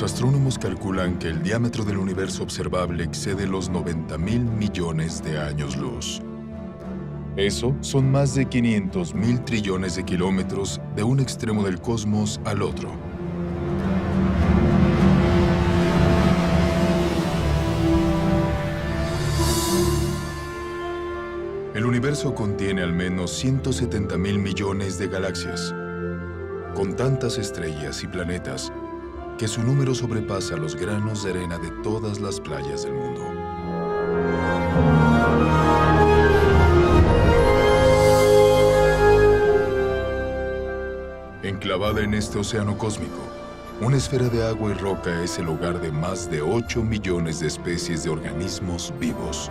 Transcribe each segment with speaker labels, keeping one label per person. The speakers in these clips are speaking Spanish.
Speaker 1: Los astrónomos calculan que el diámetro del universo observable excede los 90.000 millones de años luz. Eso son más de 500.000 trillones de kilómetros de un extremo del cosmos al otro. El universo contiene al menos 170.000 millones de galaxias, con tantas estrellas y planetas que su número sobrepasa los granos de arena de todas las playas del mundo. Enclavada en este océano cósmico, una esfera de agua y roca es el hogar de más de 8 millones de especies de organismos vivos.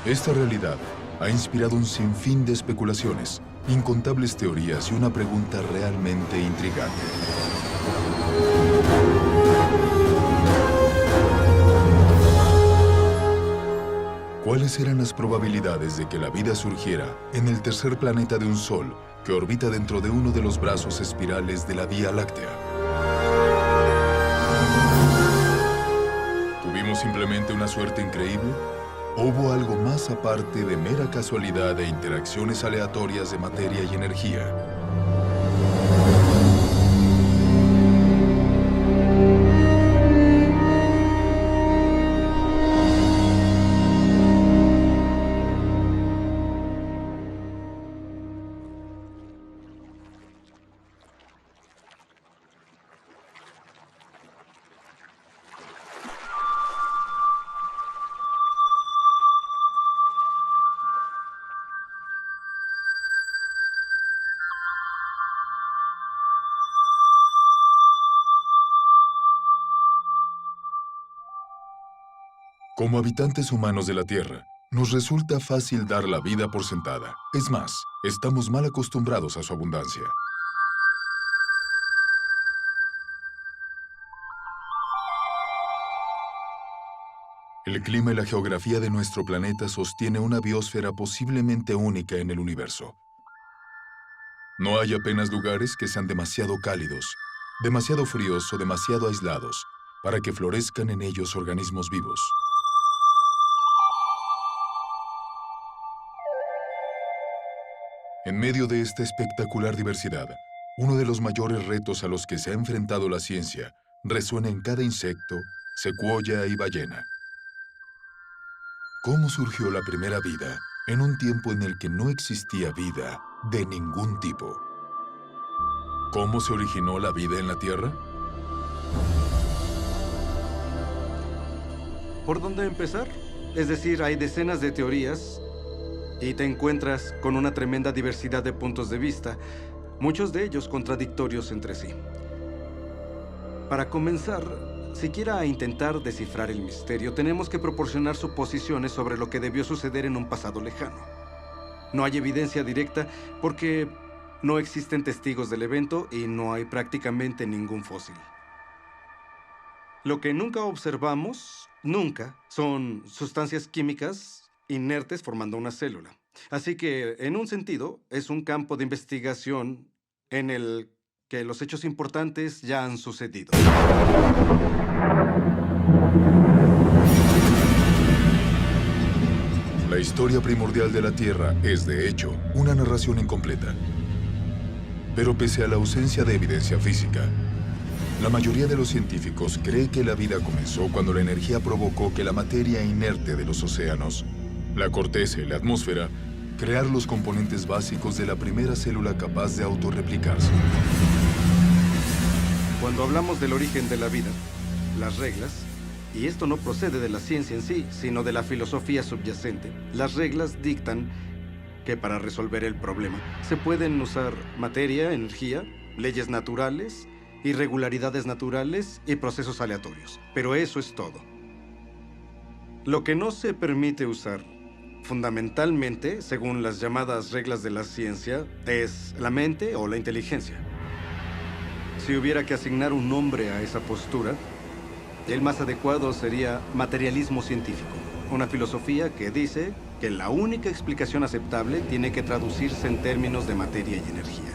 Speaker 1: Esta realidad ha inspirado un sinfín de especulaciones, incontables teorías y una pregunta realmente intrigante. ¿Cuáles eran las probabilidades de que la vida surgiera en el tercer planeta de un Sol que orbita dentro de uno de los brazos espirales de la Vía Láctea? ¿Tuvimos simplemente una suerte increíble? ¿O hubo algo más aparte de mera casualidad e interacciones aleatorias de materia y energía? Como habitantes humanos de la Tierra, nos resulta fácil dar la vida por sentada. Es más, estamos mal acostumbrados a su abundancia. El clima y la geografía de nuestro planeta sostiene una biosfera posiblemente única en el universo. No hay apenas lugares que sean demasiado cálidos, demasiado fríos o demasiado aislados para que florezcan en ellos organismos vivos. En medio de esta espectacular diversidad, uno de los mayores retos a los que se ha enfrentado la ciencia resuena en cada insecto, secuoya y ballena. ¿Cómo surgió la primera vida en un tiempo en el que no existía vida de ningún tipo? ¿Cómo se originó la vida en la Tierra?
Speaker 2: ¿Por dónde empezar? Es decir, hay decenas de teorías y te encuentras con una tremenda diversidad de puntos de vista, muchos de ellos contradictorios entre sí. Para comenzar, siquiera a intentar descifrar el misterio, tenemos que proporcionar suposiciones sobre lo que debió suceder en un pasado lejano. No hay evidencia directa porque no existen testigos del evento y no hay prácticamente ningún fósil. Lo que nunca observamos, nunca, son sustancias químicas inertes formando una célula. Así que, en un sentido, es un campo de investigación en el que los hechos importantes ya han sucedido.
Speaker 1: La historia primordial de la Tierra es, de hecho, una narración incompleta. Pero pese a la ausencia de evidencia física, la mayoría de los científicos cree que la vida comenzó cuando la energía provocó que la materia inerte de los océanos, la corteza y la atmósfera, crear los componentes básicos de la primera célula capaz de autorreplicarse.
Speaker 2: Cuando hablamos del origen de la vida, las reglas, y esto no procede de la ciencia en sí, sino de la filosofía subyacente, las reglas dictan que para resolver el problema se pueden usar materia, energía, leyes naturales, irregularidades naturales y procesos aleatorios. Pero eso es todo. Lo que no se permite usar, fundamentalmente, según las llamadas reglas de la ciencia, es la mente o la inteligencia. Si hubiera que asignar un nombre a esa postura, el más adecuado sería materialismo científico, una filosofía que dice que la única explicación aceptable tiene que traducirse en términos de materia y energía.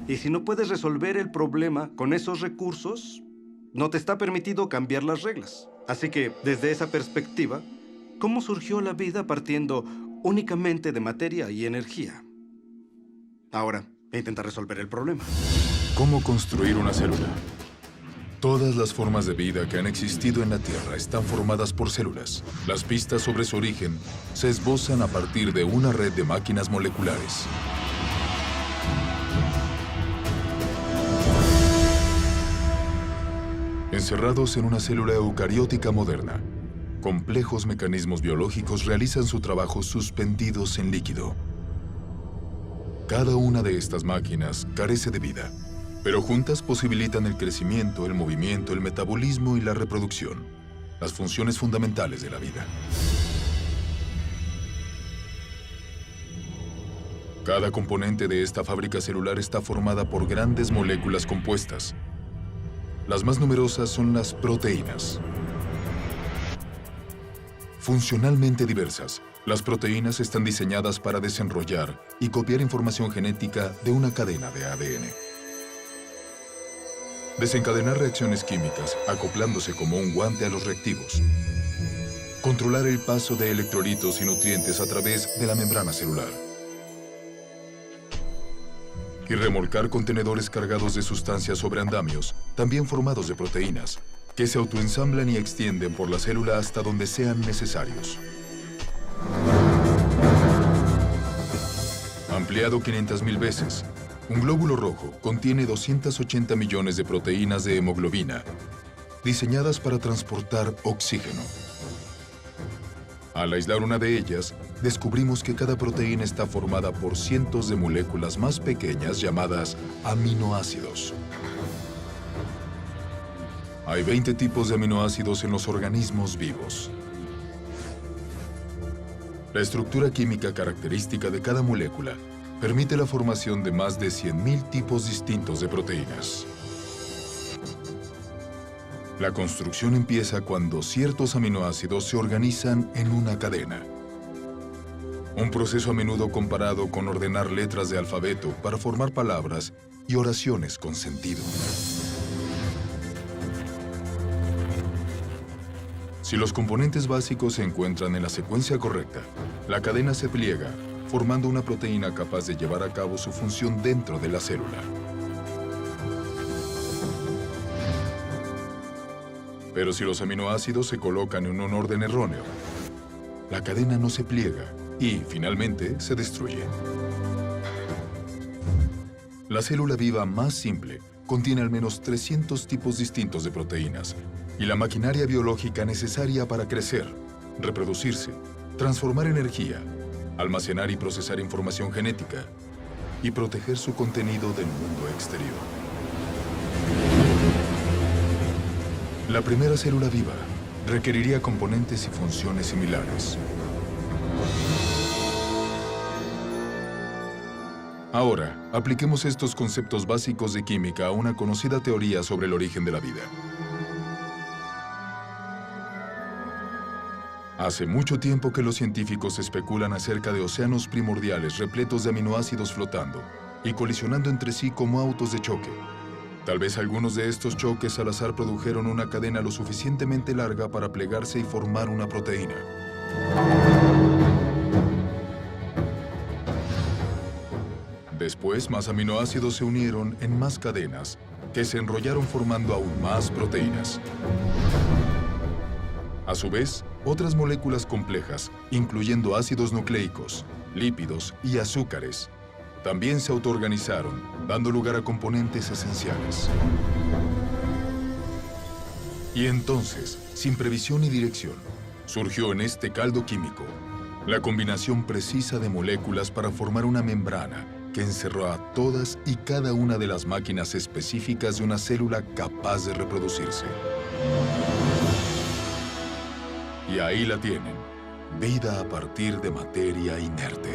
Speaker 2: Y si no puedes resolver el problema con esos recursos, no te está permitido cambiar las reglas. Así que, desde esa perspectiva, ¿cómo surgió la vida partiendo únicamente de materia y energía? Ahora, intenta resolver el problema.
Speaker 1: ¿Cómo construir una célula? Todas las formas de vida que han existido en la Tierra están formadas por células. Las pistas sobre su origen se esbozan a partir de una red de máquinas moleculares. Encerrados en una célula eucariótica moderna, complejos mecanismos biológicos realizan su trabajo suspendidos en líquido. Cada una de estas máquinas carece de vida, pero juntas posibilitan el crecimiento, el movimiento, el metabolismo y la reproducción, las funciones fundamentales de la vida. Cada componente de esta fábrica celular está formada por grandes moléculas compuestas. Las más numerosas son las proteínas. Funcionalmente diversas, las proteínas están diseñadas para desenrollar y copiar información genética de una cadena de ADN. Desencadenar reacciones químicas, acoplándose como un guante a los reactivos. Controlar el paso de electrolitos y nutrientes a través de la membrana celular. Y remolcar contenedores cargados de sustancias sobre andamios, también formados de proteínas, que se autoensamblan y extienden por la célula hasta donde sean necesarios. Ampliado 500.000 veces, un glóbulo rojo contiene 280 millones de proteínas de hemoglobina, diseñadas para transportar oxígeno. Al aislar una de ellas, descubrimos que cada proteína está formada por cientos de moléculas más pequeñas llamadas aminoácidos. Hay 20 tipos de aminoácidos en los organismos vivos. La estructura química característica de cada molécula permite la formación de más de 100.000 tipos distintos de proteínas. La construcción empieza cuando ciertos aminoácidos se organizan en una cadena. Un proceso a menudo comparado con ordenar letras de alfabeto para formar palabras y oraciones con sentido. Si los componentes básicos se encuentran en la secuencia correcta, la cadena se pliega, formando una proteína capaz de llevar a cabo su función dentro de la célula. Pero si los aminoácidos se colocan en un orden erróneo, la cadena no se pliega y, finalmente, se destruye. La célula viva más simple contiene al menos 300 tipos distintos de proteínas y la maquinaria biológica necesaria para crecer, reproducirse, transformar energía, almacenar y procesar información genética y proteger su contenido del mundo exterior. La primera célula viva requeriría componentes y funciones similares. Ahora, apliquemos estos conceptos básicos de química a una conocida teoría sobre el origen de la vida. Hace mucho tiempo que los científicos especulan acerca de océanos primordiales repletos de aminoácidos flotando y colisionando entre sí como autos de choque. Tal vez algunos de estos choques al azar produjeron una cadena lo suficientemente larga para plegarse y formar una proteína. Después, más aminoácidos se unieron en más cadenas que se enrollaron formando aún más proteínas. A su vez, otras moléculas complejas, incluyendo ácidos nucleicos, lípidos y azúcares, también se autoorganizaron, dando lugar a componentes esenciales. Y entonces, sin previsión ni dirección, surgió en este caldo químico la combinación precisa de moléculas para formar una membrana que encerró a todas y cada una de las máquinas específicas de una célula capaz de reproducirse. Y ahí la tienen, vida a partir de materia inerte.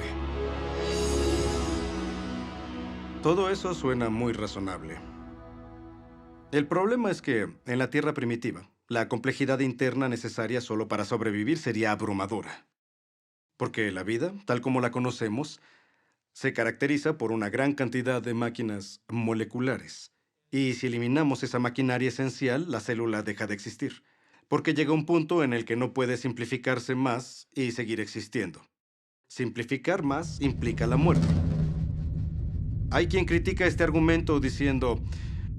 Speaker 2: Todo eso suena muy razonable. El problema es que, en la Tierra primitiva, la complejidad interna necesaria solo para sobrevivir sería abrumadora. Porque la vida, tal como la conocemos, Se caracteriza por una gran cantidad de máquinas moleculares. Y si eliminamos esa maquinaria esencial, la célula deja de existir, porque llega un punto en el que no puede simplificarse más y seguir existiendo. Simplificar más implica la muerte. Hay quien critica este argumento diciendo,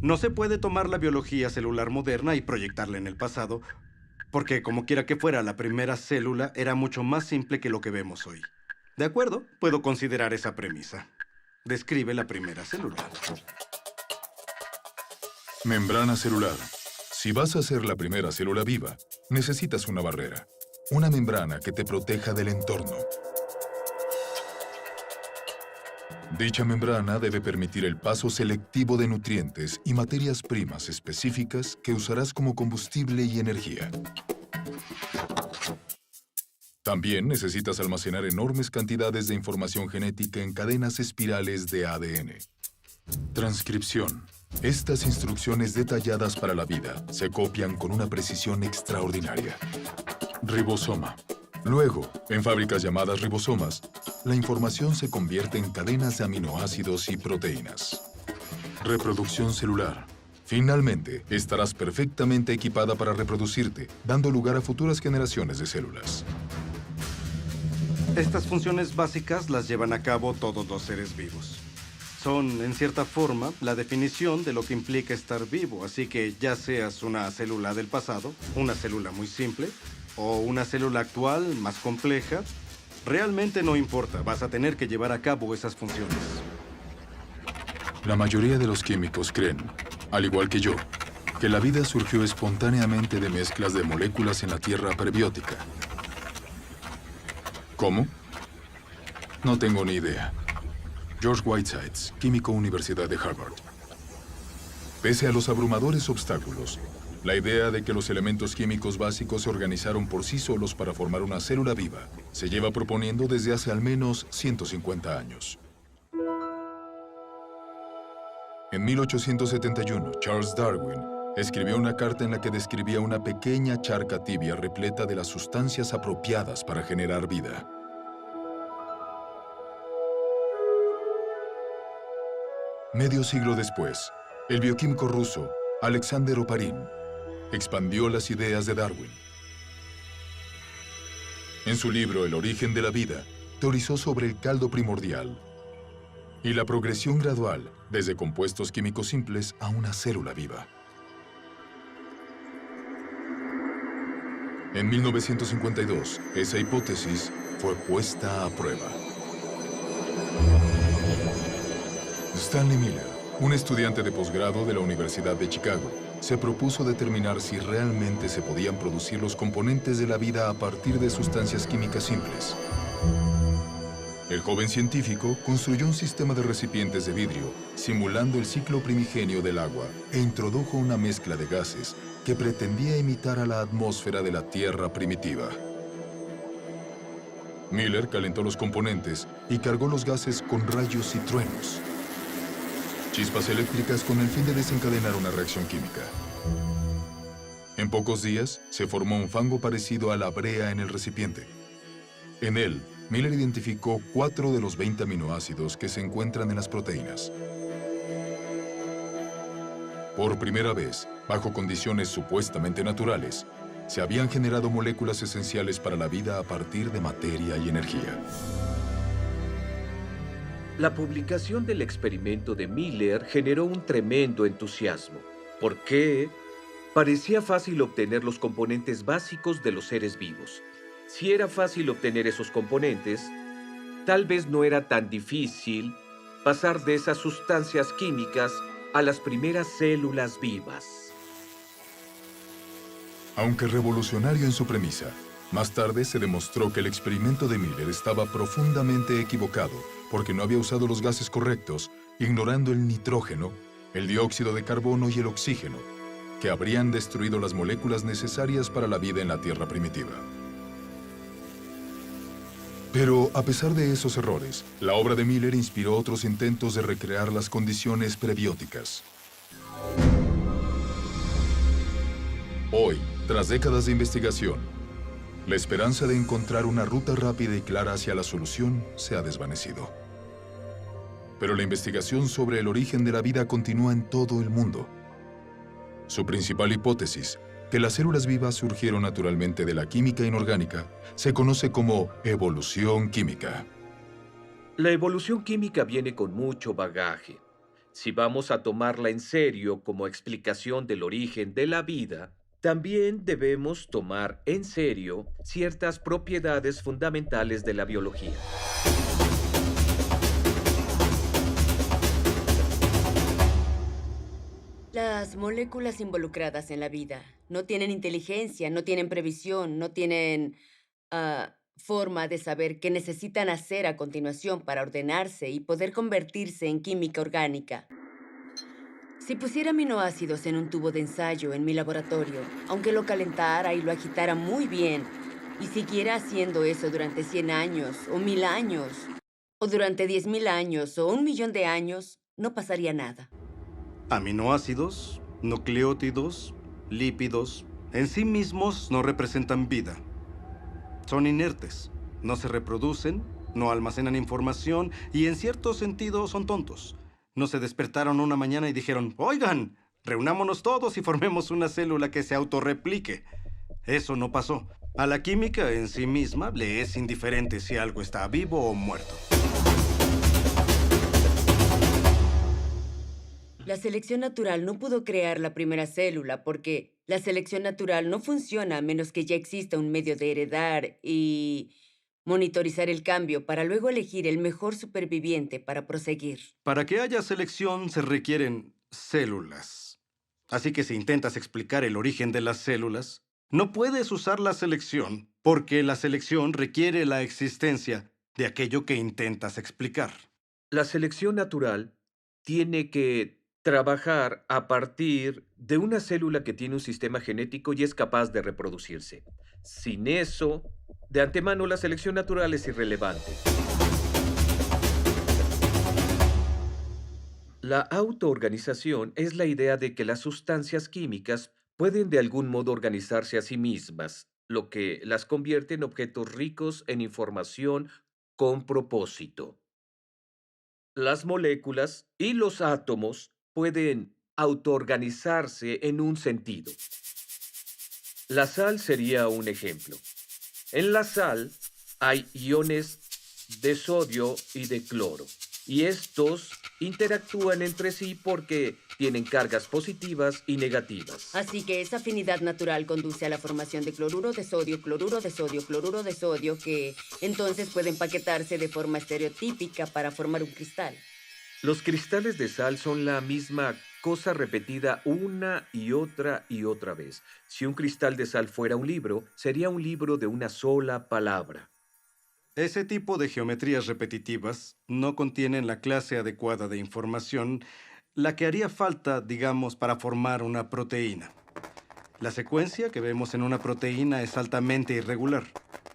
Speaker 2: no se puede tomar la biología celular moderna y proyectarla en el pasado, porque como quiera que fuera, la primera célula era mucho más simple que lo que vemos hoy. De acuerdo, puedo considerar esa premisa. Describe la primera célula.
Speaker 1: Membrana celular. Si vas a ser la primera célula viva, necesitas una barrera, una membrana que te proteja del entorno. Dicha membrana debe permitir el paso selectivo de nutrientes y materias primas específicas que usarás como combustible y energía. También necesitas almacenar enormes cantidades de información genética en cadenas espirales de ADN. Transcripción. Estas instrucciones detalladas para la vida se copian con una precisión extraordinaria. Ribosoma. Luego, en fábricas llamadas ribosomas, la información se convierte en cadenas de aminoácidos y proteínas. Reproducción celular. Finalmente, estarás perfectamente equipada para reproducirte, dando lugar a futuras generaciones de células.
Speaker 2: Estas funciones básicas las llevan a cabo todos los seres vivos. Son, en cierta forma, la definición de lo que implica estar vivo, así que ya seas una célula del pasado, una célula muy simple, o una célula actual más compleja, realmente no importa, vas a tener que llevar a cabo esas funciones.
Speaker 1: La mayoría de los químicos creen, al igual que yo, que la vida surgió espontáneamente de mezclas de moléculas en la Tierra prebiótica. ¿Cómo? No tengo ni idea. George Whitesides, químico, Universidad de Harvard. Pese a los abrumadores obstáculos, la idea de que los elementos químicos básicos se organizaron por sí solos para formar una célula viva se lleva proponiendo desde hace al menos 150 años. En 1871, Charles Darwin escribió una carta en la que describía una pequeña charca tibia repleta de las sustancias apropiadas para generar vida. Medio siglo después, el bioquímico ruso Alexander Oparin expandió las ideas de Darwin. En su libro El origen de la vida, teorizó sobre el caldo primordial y la progresión gradual desde compuestos químicos simples a una célula viva. En 1952, esa hipótesis fue puesta a prueba. Stanley Miller, un estudiante de posgrado de la Universidad de Chicago, se propuso determinar si realmente se podían producir los componentes de la vida a partir de sustancias químicas simples. El joven científico construyó un sistema de recipientes de vidrio, simulando el ciclo primigenio del agua, e introdujo una mezcla de gases que pretendía imitar a la atmósfera de la Tierra primitiva. Miller calentó los componentes y cargó los gases con rayos y truenos. Chispas eléctricas con el fin de desencadenar una reacción química. En pocos días, se formó un fango parecido a la brea en el recipiente. En él, Miller identificó 4 de los 20 aminoácidos que se encuentran en las proteínas. Por primera vez, bajo condiciones supuestamente naturales, se habían generado moléculas esenciales para la vida a partir de materia y energía.
Speaker 3: La publicación del experimento de Miller generó un tremendo entusiasmo, porque parecía fácil obtener los componentes básicos de los seres vivos. Si era fácil obtener esos componentes, tal vez no era tan difícil pasar de esas sustancias químicas a las primeras células vivas.
Speaker 1: Aunque revolucionario en su premisa, más tarde se demostró que el experimento de Miller estaba profundamente equivocado porque no había usado los gases correctos, ignorando el nitrógeno, el dióxido de carbono y el oxígeno, que habrían destruido las moléculas necesarias para la vida en la Tierra primitiva. Pero, a pesar de esos errores, la obra de Miller inspiró otros intentos de recrear las condiciones prebióticas. Hoy, tras décadas de investigación, la esperanza de encontrar una ruta rápida y clara hacia la solución se ha desvanecido. Pero la investigación sobre el origen de la vida continúa en todo el mundo. Su principal hipótesis, que las células vivas surgieron naturalmente de la química inorgánica, se conoce como evolución química.
Speaker 3: La evolución química viene con mucho bagaje. Si vamos a tomarla en serio como explicación del origen de la vida, también debemos tomar en serio ciertas propiedades fundamentales de la biología.
Speaker 4: Las moléculas involucradas en la vida no tienen inteligencia, no tienen previsión, no tienen forma de saber qué necesitan hacer a continuación para ordenarse y poder convertirse en química orgánica. Si pusiera aminoácidos en un tubo de ensayo en mi laboratorio, aunque lo calentara y lo agitara muy bien, y siguiera haciendo eso durante 100 años, o 1000 años, o durante 10.000 años, o 1.000.000 de años, no pasaría nada.
Speaker 2: Aminoácidos, nucleótidos, lípidos, en sí mismos no representan vida. Son inertes, no se reproducen, no almacenan información y en cierto sentido son tontos. No se despertaron una mañana y dijeron, oigan, reunámonos todos y formemos una célula que se autorreplique. Eso no pasó. A la química en sí misma le es indiferente si algo está vivo o muerto.
Speaker 4: La selección natural no pudo crear la primera célula porque la selección natural no funciona a menos que ya exista un medio de heredar y monitorizar el cambio para luego elegir el mejor superviviente para proseguir.
Speaker 2: Para que haya selección se requieren células. Así que si intentas explicar el origen de las células, no puedes usar la selección porque la selección requiere la existencia de aquello que intentas explicar.
Speaker 3: La selección natural tiene que trabajar a partir de una célula que tiene un sistema genético y es capaz de reproducirse. Sin eso, de antemano la selección natural es irrelevante. La autoorganización es la idea de que las sustancias químicas pueden de algún modo organizarse a sí mismas, lo que las convierte en objetos ricos en información con propósito. Las moléculas y los átomos pueden autoorganizarse en un sentido. La sal sería un ejemplo. En la sal hay iones de sodio y de cloro, y estos interactúan entre sí porque tienen cargas positivas y negativas.
Speaker 4: Así que esa afinidad natural conduce a la formación de cloruro de sodio, cloruro de sodio, cloruro de sodio, que entonces pueden empaquetarse de forma estereotípica para formar un cristal.
Speaker 3: Los cristales de sal son la misma cosa repetida una y otra vez. Si un cristal de sal fuera un libro, sería un libro de una sola palabra.
Speaker 2: Ese tipo de geometrías repetitivas no contienen la clase adecuada de información, la que haría falta, digamos, para formar una proteína. La secuencia que vemos en una proteína es altamente irregular.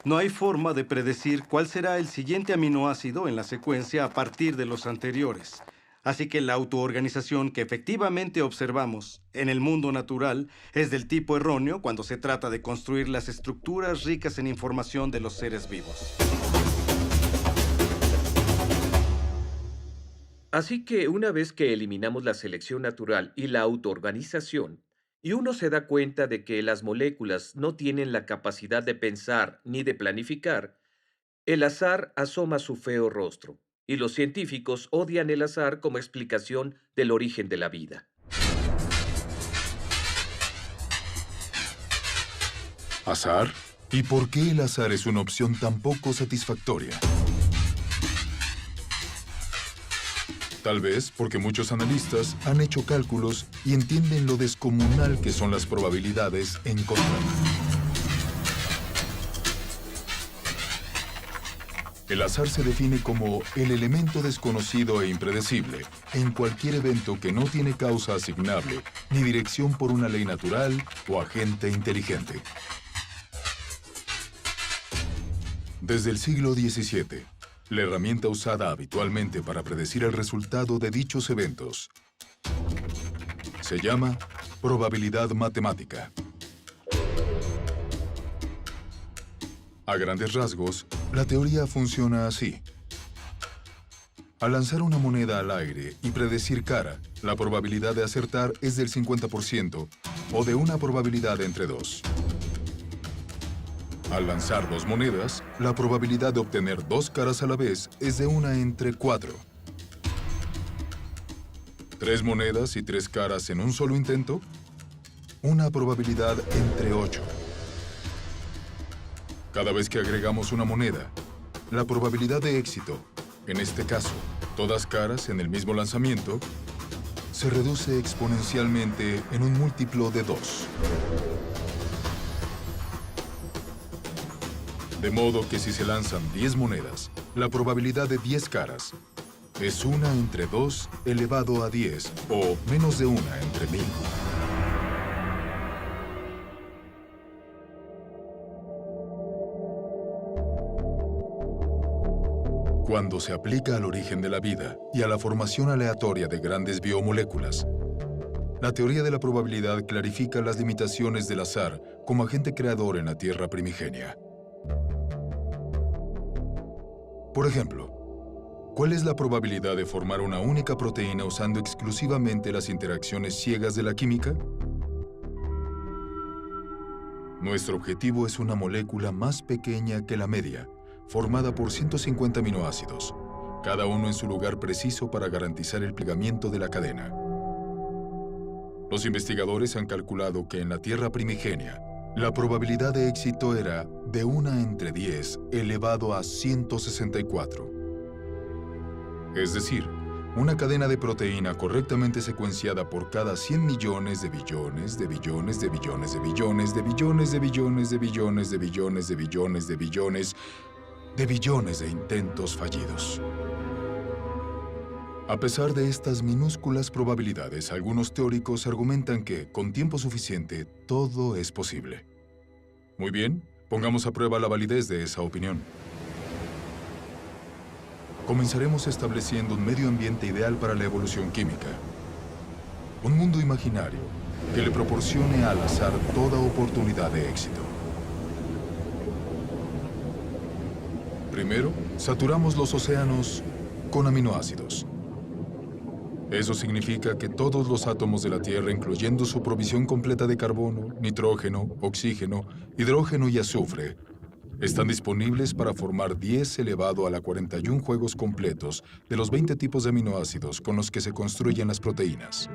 Speaker 2: No hay forma de predecir cuál será el siguiente aminoácido en la secuencia a partir de los anteriores. Así que la autoorganización que efectivamente observamos en el mundo natural es del tipo erróneo cuando se trata de construir las estructuras ricas en información de los seres vivos.
Speaker 3: Así que una vez que eliminamos la selección natural y la autoorganización, y uno se da cuenta de que las moléculas no tienen la capacidad de pensar ni de planificar, el azar asoma su feo rostro, y los científicos odian el azar como explicación del origen de la vida.
Speaker 1: ¿Azar? ¿Y por qué el azar es una opción tan poco satisfactoria? Tal vez porque muchos analistas han hecho cálculos y entienden lo descomunal que son las probabilidades en contra. El azar se define como el elemento desconocido e impredecible en cualquier evento que no tiene causa asignable ni dirección por una ley natural o agente inteligente. Desde el siglo XVII, la herramienta usada habitualmente para predecir el resultado de dichos eventos se llama probabilidad matemática. A grandes rasgos, la teoría funciona así. Al lanzar una moneda al aire y predecir cara, la probabilidad de acertar es del 50% o de una probabilidad entre 2. Al lanzar 2 monedas, la probabilidad de obtener 2 caras a la vez es de 1 entre 4. 3 monedas y 3 caras en un solo intento, una probabilidad entre 8. Cada vez que agregamos una moneda, la probabilidad de éxito, en este caso, todas caras en el mismo lanzamiento, se reduce exponencialmente en un múltiplo de 2. De modo que si se lanzan 10 monedas, la probabilidad de 10 caras es 1 entre 2 elevado a 10, o menos de 1 entre 1000. Cuando se aplica al origen de la vida y a la formación aleatoria de grandes biomoléculas, la teoría de la probabilidad clarifica las limitaciones del azar como agente creador en la Tierra primigenia. Por ejemplo, ¿cuál es la probabilidad de formar una única proteína usando exclusivamente las interacciones ciegas de la química? Nuestro objetivo es una molécula más pequeña que la media, formada por 150 aminoácidos, cada uno en su lugar preciso para garantizar el plegamiento de la cadena. Los investigadores han calculado que en la Tierra primigenia, la probabilidad de éxito era de 1 entre 10 elevado a 164. Es decir, una cadena de proteína correctamente secuenciada por cada 100 millones de billones de billones de billones de billones de billones de billones de billones de billones de billones de billones de billones de intentos fallidos. A pesar de estas minúsculas probabilidades, algunos teóricos argumentan que, con tiempo suficiente, todo es posible. Muy bien, pongamos a prueba la validez de esa opinión. Comenzaremos estableciendo un medio ambiente ideal para la evolución química. Un mundo imaginario que le proporcione al azar toda oportunidad de éxito. Primero, saturamos los océanos con aminoácidos. Eso significa que todos los átomos de la Tierra, incluyendo su provisión completa de carbono, nitrógeno, oxígeno, hidrógeno y azufre, están disponibles para formar 10 elevado a la 41 juegos completos de los 20 tipos de aminoácidos con los que se construyen las proteínas.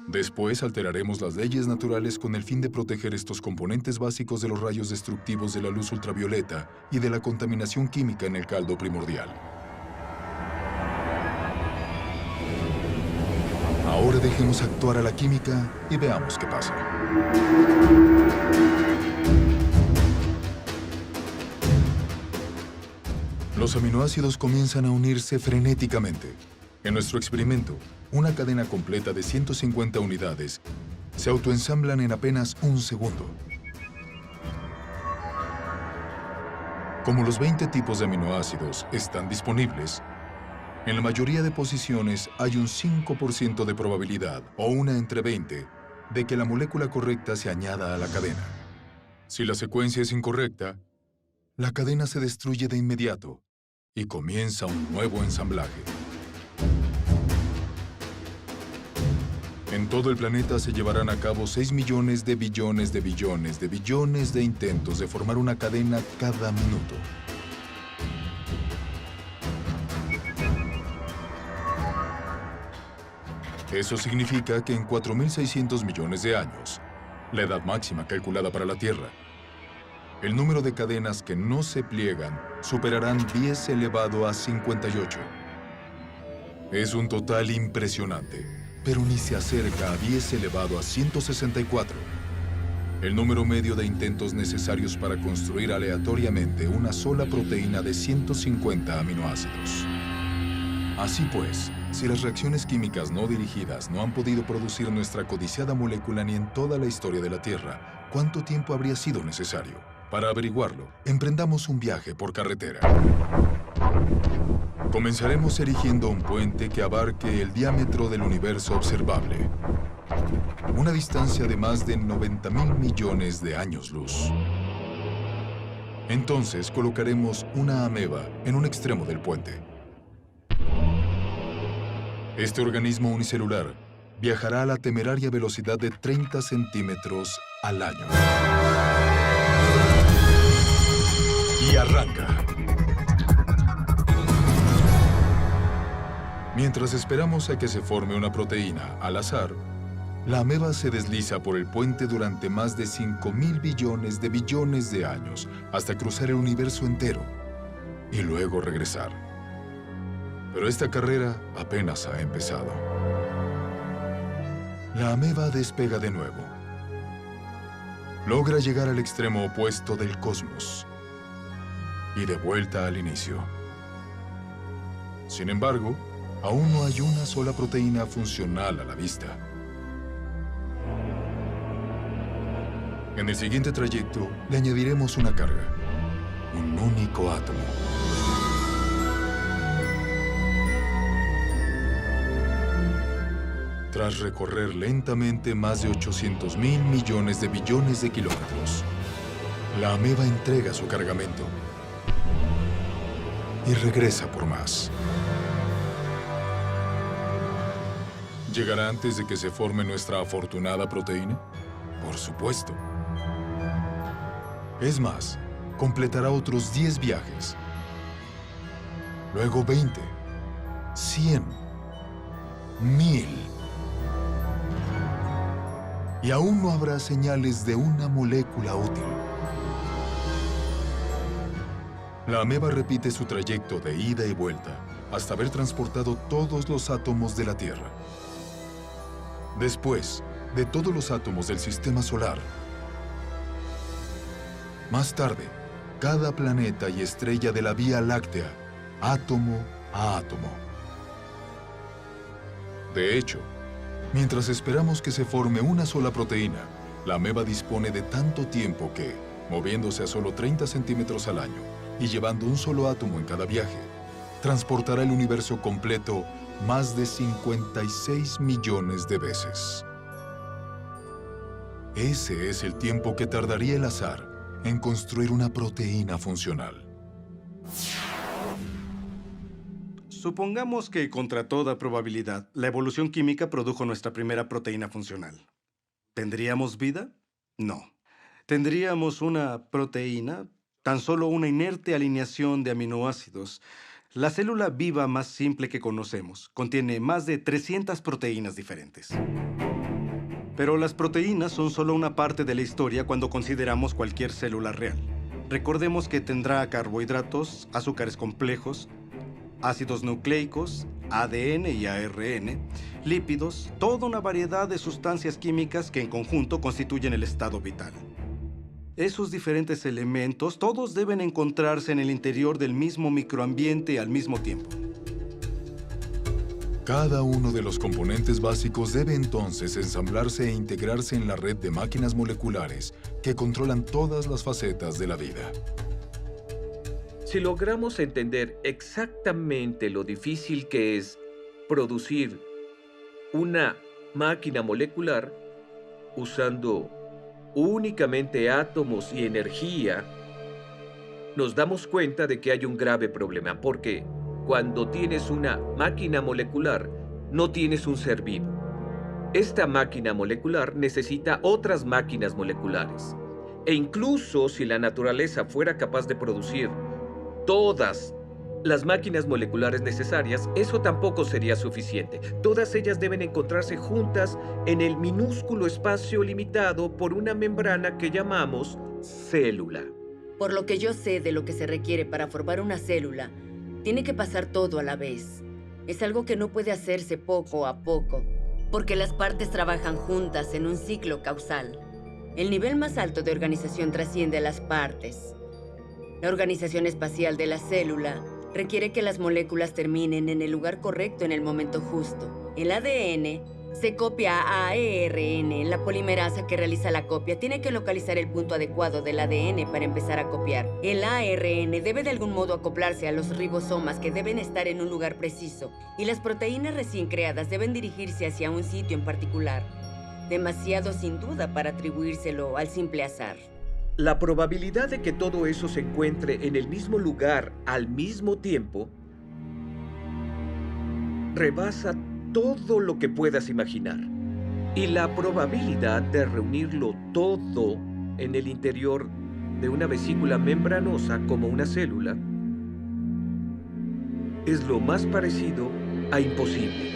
Speaker 1: Después alteraremos las leyes naturales con el fin de proteger estos componentes básicos de los rayos destructivos de la luz ultravioleta y de la contaminación química en el caldo primordial. Ahora dejemos actuar a la química y veamos qué pasa. Los aminoácidos comienzan a unirse frenéticamente. En nuestro experimento, una cadena completa de 150 unidades se autoensamblan en apenas un segundo. Como los 20 tipos de aminoácidos están disponibles, en la mayoría de posiciones hay un 5% de probabilidad, o 1 entre 20, de que la molécula correcta se añada a la cadena. Si la secuencia es incorrecta, la cadena se destruye de inmediato y comienza un nuevo ensamblaje. En todo el planeta se llevarán a cabo 6 millones de billones de billones de billones de intentos de formar una cadena cada minuto. Eso significa que en 4.600 millones de años, la edad máxima calculada para la Tierra, el número de cadenas que no se pliegan superarán 10 elevado a 58. Es un total impresionante, pero ni se acerca a 10 elevado a 164, el número medio de intentos necesarios para construir aleatoriamente una sola proteína de 150 aminoácidos. Así pues, si las reacciones químicas no dirigidas no han podido producir nuestra codiciada molécula ni en toda la historia de la Tierra, ¿cuánto tiempo habría sido necesario? Para averiguarlo, emprendamos un viaje por carretera. Comenzaremos erigiendo un puente que abarque el diámetro del universo observable, una distancia de más de 90.000 millones de años luz. Entonces colocaremos una ameba en un extremo del puente. Este organismo unicelular viajará a la temeraria velocidad de 30 centímetros al año. Y arranca. Mientras esperamos a que se forme una proteína al azar, la ameba se desliza por el puente durante más de 5.000 billones de años hasta cruzar el universo entero y luego regresar. Pero esta carrera apenas ha empezado. La ameba despega de nuevo. Logra llegar al extremo opuesto del cosmos y de vuelta al inicio. Sin embargo, aún no hay una sola proteína funcional a la vista. En el siguiente trayecto, le añadiremos una carga, un único átomo. Tras recorrer lentamente más de 800.000 millones de billones de kilómetros, la ameba entrega su cargamento y regresa por más. ¿Llegará antes de que se forme nuestra afortunada proteína? Por supuesto. Es más, completará otros 10 viajes. Luego 20, 100, 1000. Y aún no habrá señales de una molécula útil. La ameba repite su trayecto de ida y vuelta hasta haber transportado todos los átomos de la Tierra. Después de todos los átomos del Sistema Solar. Más tarde, cada planeta y estrella de la Vía Láctea, átomo a átomo. De hecho, mientras esperamos que se forme una sola proteína, la ameba dispone de tanto tiempo que, moviéndose a solo 30 centímetros al año y llevando un solo átomo en cada viaje, transportará el universo completo más de 56 millones de veces. Ese es el tiempo que tardaría el azar en construir una proteína funcional.
Speaker 2: Supongamos que, contra toda probabilidad, la evolución química produjo nuestra primera proteína funcional. ¿Tendríamos vida? No. ¿Tendríamos una proteína? Tan solo una inerte alineación de aminoácidos. La célula viva más simple que conocemos contiene más de 300 proteínas diferentes. Pero las proteínas son solo una parte de la historia cuando consideramos cualquier célula real. Recordemos que tendrá carbohidratos, azúcares complejos, ácidos nucleicos, ADN y ARN, lípidos, toda una variedad de sustancias químicas que en conjunto constituyen el estado vital. Esos diferentes elementos todos deben encontrarse en el interior del mismo microambiente al mismo tiempo.
Speaker 1: Cada uno de los componentes básicos debe entonces ensamblarse e integrarse en la red de máquinas moleculares que controlan todas las facetas de la vida.
Speaker 3: Si logramos entender exactamente lo difícil que es producir una máquina molecular usando únicamente átomos y energía, nos damos cuenta de que hay un grave problema, porque cuando tienes una máquina molecular, no tienes un ser vivo. Esta máquina molecular necesita otras máquinas moleculares. E incluso si la naturaleza fuera capaz de producir todas las máquinas moleculares necesarias, eso tampoco sería suficiente. Todas ellas deben encontrarse juntas en el minúsculo espacio limitado por una membrana que llamamos célula.
Speaker 4: Por lo que yo sé de lo que se requiere para formar una célula, tiene que pasar todo a la vez. Es algo que no puede hacerse poco a poco, porque las partes trabajan juntas en un ciclo causal. El nivel más alto de organización trasciende a las partes. La organización espacial de la célula requiere que las moléculas terminen en el lugar correcto en el momento justo. El ADN se copia a ARN. La polimerasa que realiza la copia tiene que localizar el punto adecuado del ADN para empezar a copiar. El ARN debe de algún modo acoplarse a los ribosomas que deben estar en un lugar preciso. Y las proteínas recién creadas deben dirigirse hacia un sitio en particular. Demasiado sin duda para atribuírselo al simple azar.
Speaker 3: La probabilidad de que todo eso se encuentre en el mismo lugar al mismo tiempo rebasa todo lo que puedas imaginar. Y la probabilidad de reunirlo todo en el interior de una vesícula membranosa como una célula es lo más parecido a imposible.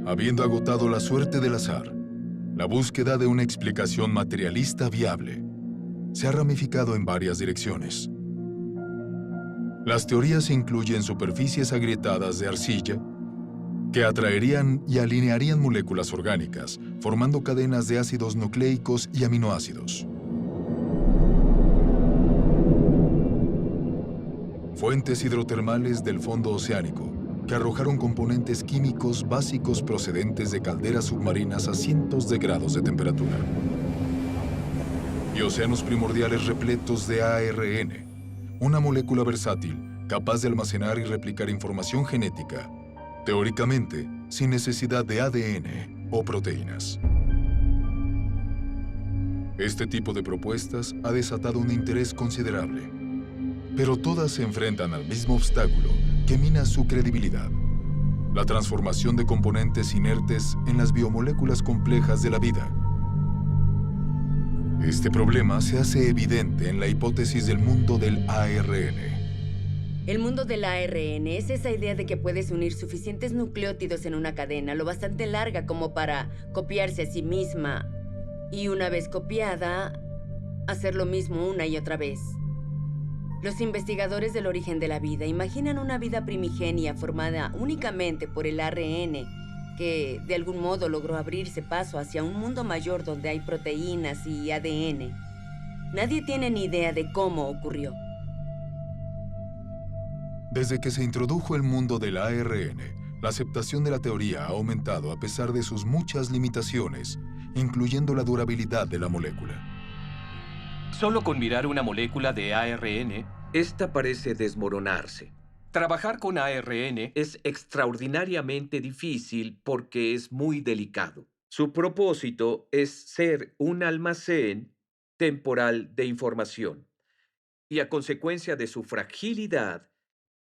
Speaker 1: Habiendo agotado la suerte del azar, la búsqueda de una explicación materialista viable se ha ramificado en varias direcciones. Las teorías incluyen superficies agrietadas de arcilla que atraerían y alinearían moléculas orgánicas, formando cadenas de ácidos nucleicos y aminoácidos. Fuentes hidrotermales del fondo oceánico que arrojaron componentes químicos básicos procedentes de calderas submarinas a cientos de grados de temperatura. Y océanos primordiales repletos de ARN, una molécula versátil capaz de almacenar y replicar información genética, teóricamente sin necesidad de ADN o proteínas. Este tipo de propuestas ha desatado un interés considerable, pero todas se enfrentan al mismo obstáculo que mina su credibilidad: la transformación de componentes inertes en las biomoléculas complejas de la vida. Este problema se hace evidente en la hipótesis del mundo del ARN.
Speaker 4: El mundo del ARN es esa idea de que puedes unir suficientes nucleótidos en una cadena lo bastante larga como para copiarse a sí misma y, una vez copiada, hacer lo mismo una y otra vez. Los investigadores del origen de la vida imaginan una vida primigenia formada únicamente por el ARN que, de algún modo, logró abrirse paso hacia un mundo mayor donde hay proteínas y ADN. Nadie tiene ni idea de cómo ocurrió.
Speaker 1: Desde que se introdujo el mundo del ARN, la aceptación de la teoría ha aumentado a pesar de sus muchas limitaciones, incluyendo la durabilidad de la molécula.
Speaker 5: Solo con mirar una molécula de ARN,
Speaker 3: Esta parece desmoronarse.
Speaker 5: trabajar con ARN
Speaker 3: Es extraordinariamente difícil porque es muy delicado. Su propósito es ser un almacén temporal de información. Y a consecuencia de su fragilidad,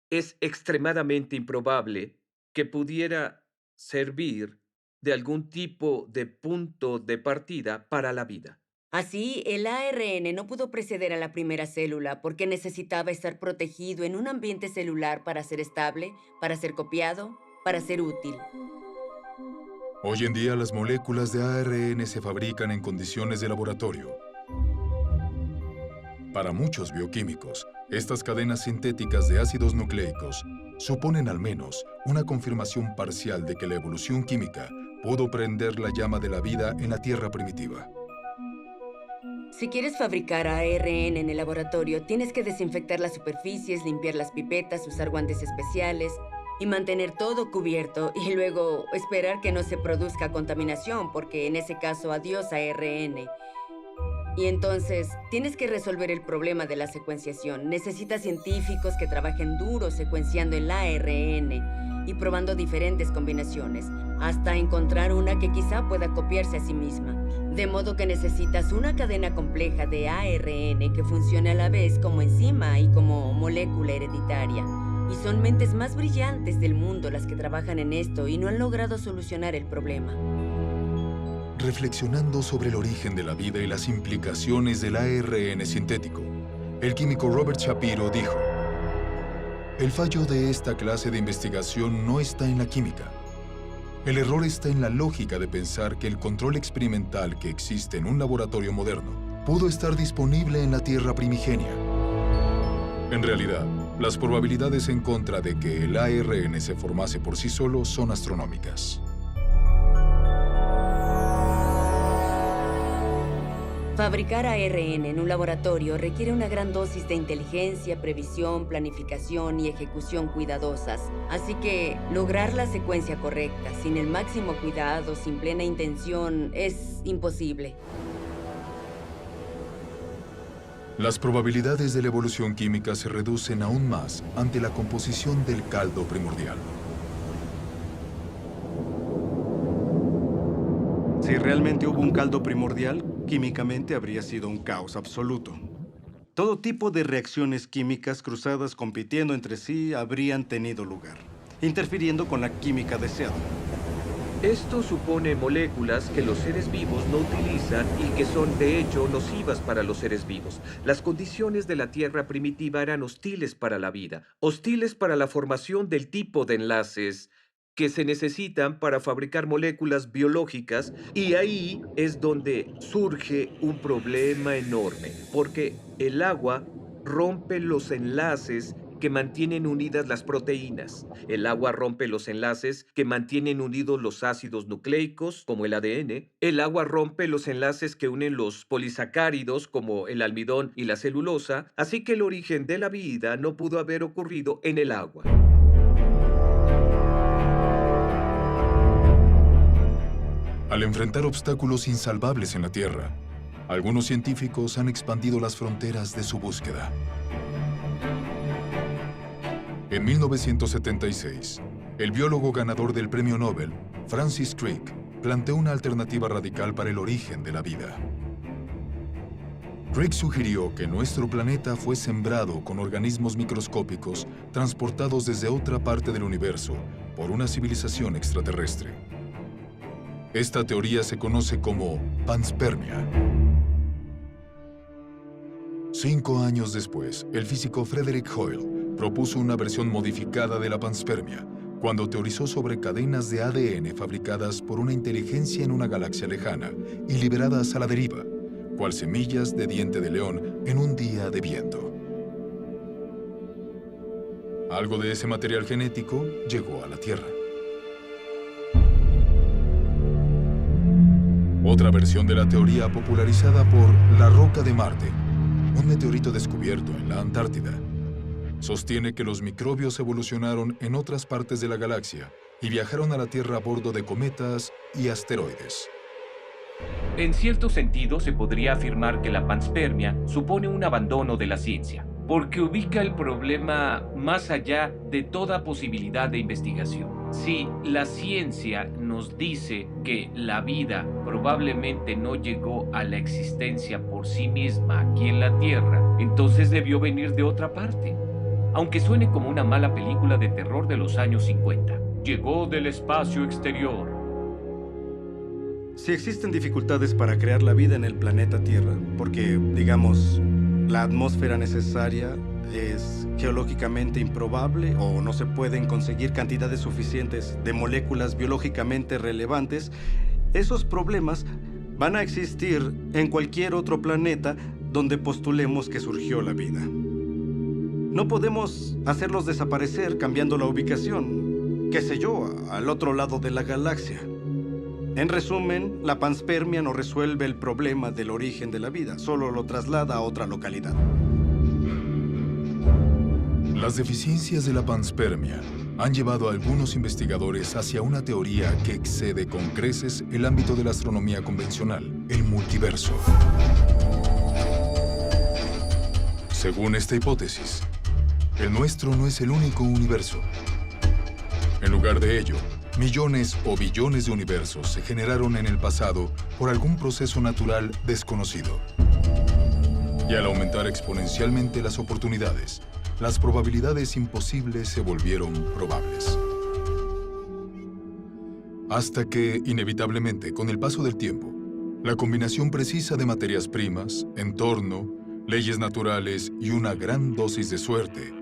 Speaker 3: es extremadamente improbable que pudiera servir de algún tipo de punto de partida para la vida.
Speaker 4: Así, el ARN no pudo preceder a la primera célula porque necesitaba estar protegido en un ambiente celular para ser estable, para ser copiado, para ser útil.
Speaker 1: Hoy en día, las moléculas de ARN se fabrican en condiciones de laboratorio. Para muchos bioquímicos, estas cadenas sintéticas de ácidos nucleicos suponen al menos una confirmación parcial de que la evolución química pudo prender la llama de la vida en la Tierra primitiva.
Speaker 4: Si quieres fabricar ARN en el laboratorio, tienes que desinfectar las superficies, limpiar las pipetas, usar guantes especiales y mantener todo cubierto y luego esperar que no se produzca contaminación, porque en ese caso, adiós ARN. Y entonces, tienes que resolver el problema de la secuenciación. Necesitas científicos que trabajen duro secuenciando el ARN y probando diferentes combinaciones, hasta encontrar una que quizá pueda copiarse a sí misma. De modo que necesitas una cadena compleja de ARN que funcione a la vez como enzima y como molécula hereditaria. Y son mentes más brillantes del mundo las que trabajan en esto y no han logrado solucionar el problema.
Speaker 1: Reflexionando sobre el origen de la vida y las implicaciones del ARN sintético, el químico Robert Shapiro dijo: "El fallo de esta clase de investigación no está en la química. El error está en la lógica de pensar que el control experimental que existe en un laboratorio moderno pudo estar disponible en la Tierra primigenia. En realidad, las probabilidades en contra de que el ARN se formase por sí solo son astronómicas."
Speaker 4: Fabricar ARN en un laboratorio requiere una gran dosis de inteligencia, previsión, planificación y ejecución cuidadosas. Así que lograr la secuencia correcta, sin el máximo cuidado, sin plena intención, es imposible.
Speaker 1: Las probabilidades de la evolución química se reducen aún más ante la composición del caldo primordial.
Speaker 2: Si realmente hubo un caldo primordial, químicamente habría sido un caos absoluto. Todo tipo de reacciones químicas cruzadas compitiendo entre sí habrían tenido lugar, interfiriendo con la química deseada.
Speaker 3: Esto supone moléculas que los seres vivos no utilizan y que son de hecho nocivas para los seres vivos. Las condiciones de la Tierra primitiva eran hostiles para la vida, hostiles para la formación del tipo de enlaces que se necesitan para fabricar moléculas biológicas, y ahí es donde surge un problema enorme, porque el agua rompe los enlaces que mantienen unidas las proteínas. El agua rompe los enlaces que mantienen unidos los ácidos nucleicos, como el ADN. El agua rompe los enlaces que unen los polisacáridos, como el almidón y la celulosa. Así que el origen de la vida no pudo haber ocurrido en el agua.
Speaker 1: Al enfrentar obstáculos insalvables en la Tierra, algunos científicos han expandido las fronteras de su búsqueda. En 1976, el biólogo ganador del Premio Nobel, Francis Crick, planteó una alternativa radical para el origen de la vida. Crick sugirió que nuestro planeta fue sembrado con organismos microscópicos transportados desde otra parte del universo por una civilización extraterrestre. Esta teoría se conoce como panspermia. 5 años después, el físico Frederick Hoyle propuso una versión modificada de la panspermia, cuando teorizó sobre cadenas de ADN fabricadas por una inteligencia en una galaxia lejana y liberadas a la deriva, cual semillas de diente de león en un día de viento. Algo de ese material genético llegó a la Tierra. Otra versión de la teoría popularizada por la roca de Marte, un meteorito descubierto en la Antártida, sostiene que los microbios evolucionaron en otras partes de la galaxia y viajaron a la Tierra a bordo de cometas y asteroides.
Speaker 5: En cierto sentido, se podría afirmar que la panspermia supone un abandono de la ciencia, porque ubica el problema más allá de toda posibilidad de investigación. Si la ciencia nos dice que la vida probablemente no llegó a la existencia por sí misma aquí en la Tierra, entonces debió venir de otra parte. Aunque suene como una mala película de terror de los años 50. Llegó del espacio exterior.
Speaker 2: Si existen dificultades para crear la vida en el planeta Tierra, porque, digamos, la atmósfera necesaria es geológicamente improbable o no se pueden conseguir cantidades suficientes de moléculas biológicamente relevantes, esos problemas van a existir en cualquier otro planeta donde postulemos que surgió la vida. No podemos hacerlos desaparecer cambiando la ubicación, qué sé yo, al otro lado de la galaxia. En resumen, la panspermia no resuelve el problema del origen de la vida, solo lo traslada a otra localidad.
Speaker 1: Las deficiencias de la panspermia han llevado a algunos investigadores hacia una teoría que excede con creces el ámbito de la astronomía convencional, el multiverso. Según esta hipótesis, el nuestro no es el único universo. En lugar de ello, millones o billones de universos se generaron en el pasado por algún proceso natural desconocido. Y al aumentar exponencialmente las oportunidades, las probabilidades imposibles se volvieron probables. Hasta que, inevitablemente, con el paso del tiempo, la combinación precisa de materias primas, entorno, leyes naturales y una gran dosis de suerte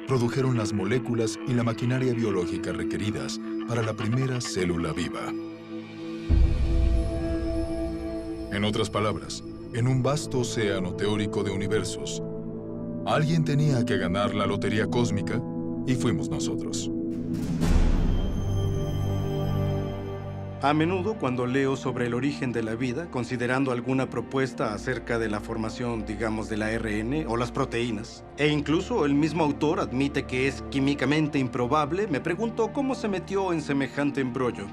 Speaker 1: produjeron las moléculas y la maquinaria biológica requeridas para la primera célula viva. En otras palabras, en un vasto océano teórico de universos, alguien tenía que ganar la lotería cósmica y fuimos nosotros.
Speaker 2: A menudo, cuando leo sobre el origen de la vida, considerando alguna propuesta acerca de la formación, digamos, del ARN o las proteínas, e incluso el mismo autor admite que es químicamente improbable, me pregunto cómo se metió en semejante embrollo,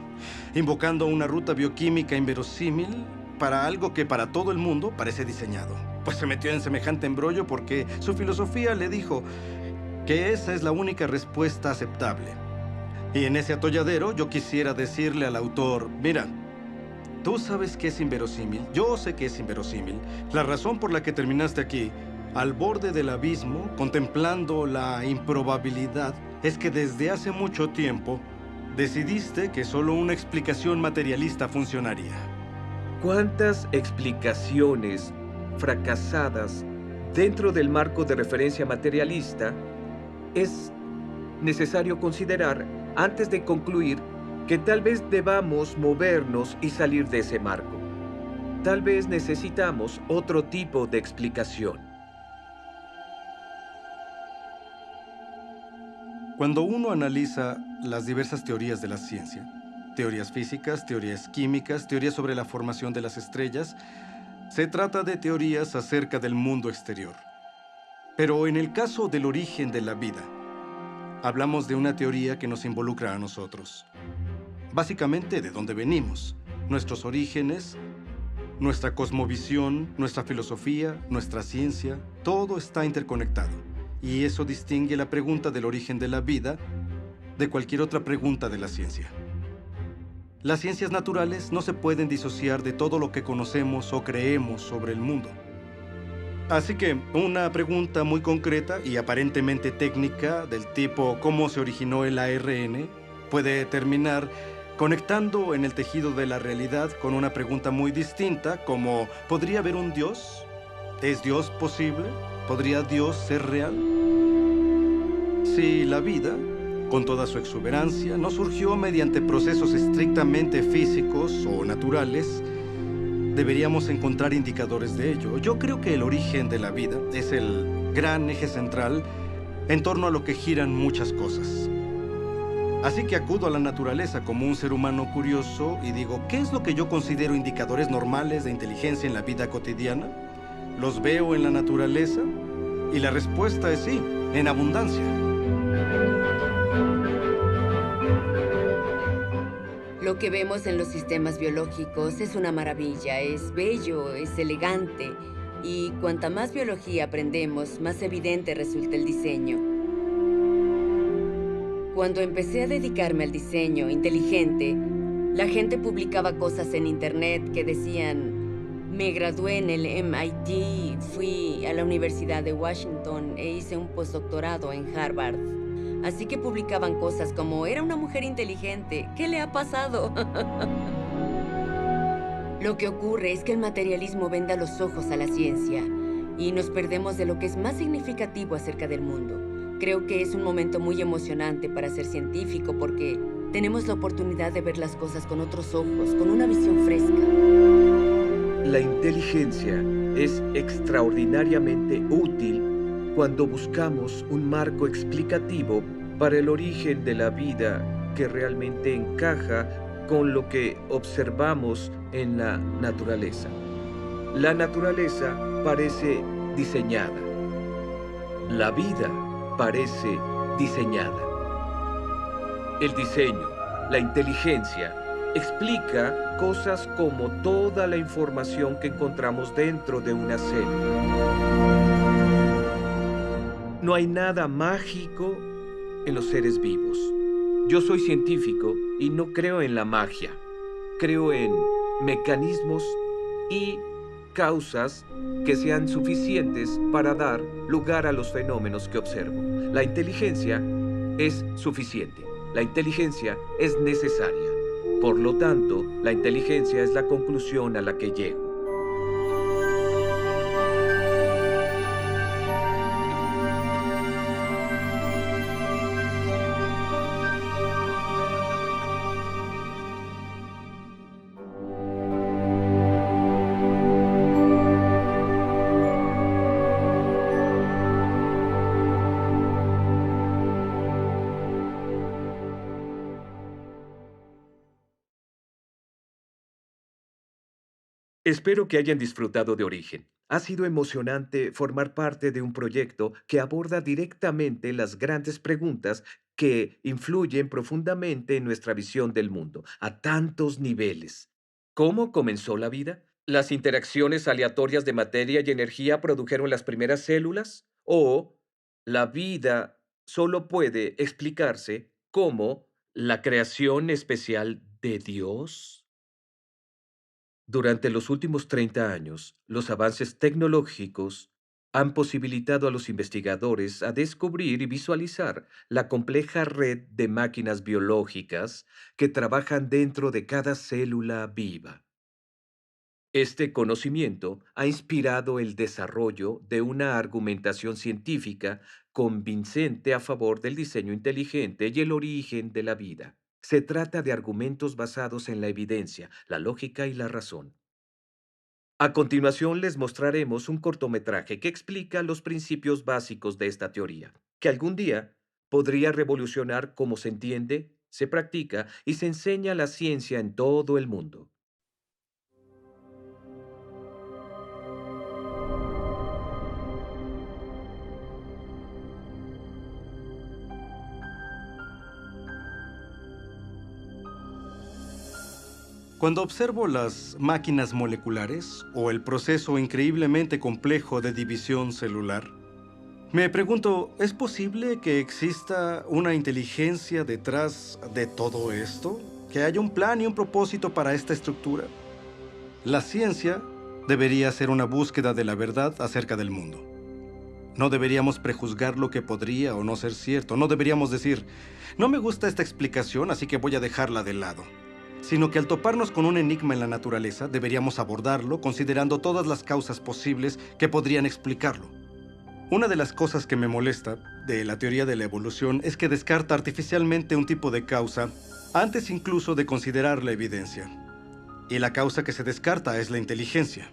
Speaker 2: invocando una ruta bioquímica inverosímil para algo que para todo el mundo parece diseñado. Pues se metió en semejante embrollo porque su filosofía le dijo que esa es la única respuesta aceptable. Y en ese atolladero yo quisiera decirle al autor, mira, Tú sabes que es inverosímil, yo sé que es inverosímil. La razón por la que terminaste aquí, al borde del abismo, contemplando la improbabilidad, es que desde hace mucho tiempo decidiste que solo una explicación materialista funcionaría.
Speaker 3: ¿Cuántas explicaciones fracasadas dentro del marco de referencia materialista es necesario considerar antes de concluir que tal vez debamos movernos y salir de ese marco? Tal vez necesitamos otro tipo de explicación.
Speaker 2: Cuando uno analiza las diversas teorías de la ciencia, teorías físicas, teorías químicas, teorías sobre la formación de las estrellas, se trata de teorías acerca del mundo exterior. Pero en el caso del origen de la vida, hablamos de una teoría que nos involucra a nosotros. Básicamente de dónde venimos, nuestros orígenes, nuestra cosmovisión, nuestra filosofía, nuestra ciencia, todo está interconectado. Y eso distingue la pregunta del origen de la vida de cualquier otra pregunta de la ciencia. Las ciencias naturales no se pueden disociar de todo lo que conocemos o creemos sobre el mundo. Así que una pregunta muy concreta y aparentemente técnica del tipo ¿cómo se originó el ARN? Puede terminar conectando en el tejido de la realidad con una pregunta muy distinta como ¿podría haber un Dios? ¿Es Dios posible? ¿Podría Dios ser real? Si la vida, con toda su exuberancia, no surgió mediante procesos estrictamente físicos o naturales, deberíamos encontrar indicadores de ello. Yo creo que el origen de la vida es el gran eje central en torno a lo que giran muchas cosas. Así que acudo a la naturaleza como un ser humano curioso y digo, ¿qué es lo que yo considero indicadores normales de inteligencia en la vida cotidiana? ¿Los veo en la naturaleza? Y la respuesta es sí, en abundancia.
Speaker 4: Lo que vemos en los sistemas biológicos es una maravilla, es bello, es elegante. Y cuanta más biología aprendemos, más evidente resulta el diseño. Cuando empecé a dedicarme al diseño inteligente, la gente publicaba cosas en internet que decían: me gradué en el MIT, fui a la Universidad de Washington e hice un postdoctorado en Harvard. Así que publicaban cosas como: era una mujer inteligente, ¿qué le ha pasado? Lo que ocurre es que el materialismo venda los ojos a la ciencia y nos perdemos de lo que es más significativo acerca del mundo. Creo que es un momento muy emocionante para ser científico porque tenemos la oportunidad de ver las cosas con otros ojos, con una visión fresca.
Speaker 3: La inteligencia es extraordinariamente útil cuando buscamos un marco explicativo para el origen de la vida que realmente encaja con lo que observamos en la naturaleza. La naturaleza parece diseñada. La vida parece diseñada. El diseño, la inteligencia, explica cosas como toda la información que encontramos dentro de una célula. No hay nada mágico en los seres vivos. Yo soy científico y no creo en la magia. Creo en mecanismos y causas que sean suficientes para dar lugar a los fenómenos que observo. La inteligencia es suficiente. La inteligencia es necesaria. Por lo tanto, la inteligencia es la conclusión a la que llego. Espero que hayan disfrutado de Origen. Ha sido emocionante formar parte de un proyecto que aborda directamente las grandes preguntas que influyen profundamente en nuestra visión del mundo, a tantos niveles. ¿Cómo comenzó la vida? ¿Las interacciones aleatorias de materia y energía produjeron las primeras células? ¿O la vida solo puede explicarse como la creación especial de Dios? Durante los últimos 30 años, los avances tecnológicos han posibilitado a los investigadores a descubrir y visualizar la compleja red de máquinas biológicas que trabajan dentro de cada célula viva. Este conocimiento ha inspirado el desarrollo de una argumentación científica convincente a favor del diseño inteligente y el origen de la vida. Se trata de argumentos basados en la evidencia, la lógica y la razón. A continuación les mostraremos un cortometraje que explica los principios básicos de esta teoría, que algún día podría revolucionar cómo se entiende, se practica y se enseña la ciencia en todo el mundo.
Speaker 2: Cuando observo las máquinas moleculares o el proceso increíblemente complejo de división celular, me pregunto, ¿es posible que exista una inteligencia detrás de todo esto? ¿Que haya un plan y un propósito para esta estructura? La ciencia debería ser una búsqueda de la verdad acerca del mundo. No deberíamos prejuzgar lo que podría o no ser cierto. No deberíamos decir, no me gusta esta explicación, así que voy a dejarla de lado. Sino que al toparnos con un enigma en la naturaleza, deberíamos abordarlo considerando todas las causas posibles que podrían explicarlo. Una de las cosas que me molesta de la teoría de la evolución es que descarta artificialmente un tipo de causa antes incluso de considerar la evidencia. Y la causa que se descarta es la inteligencia.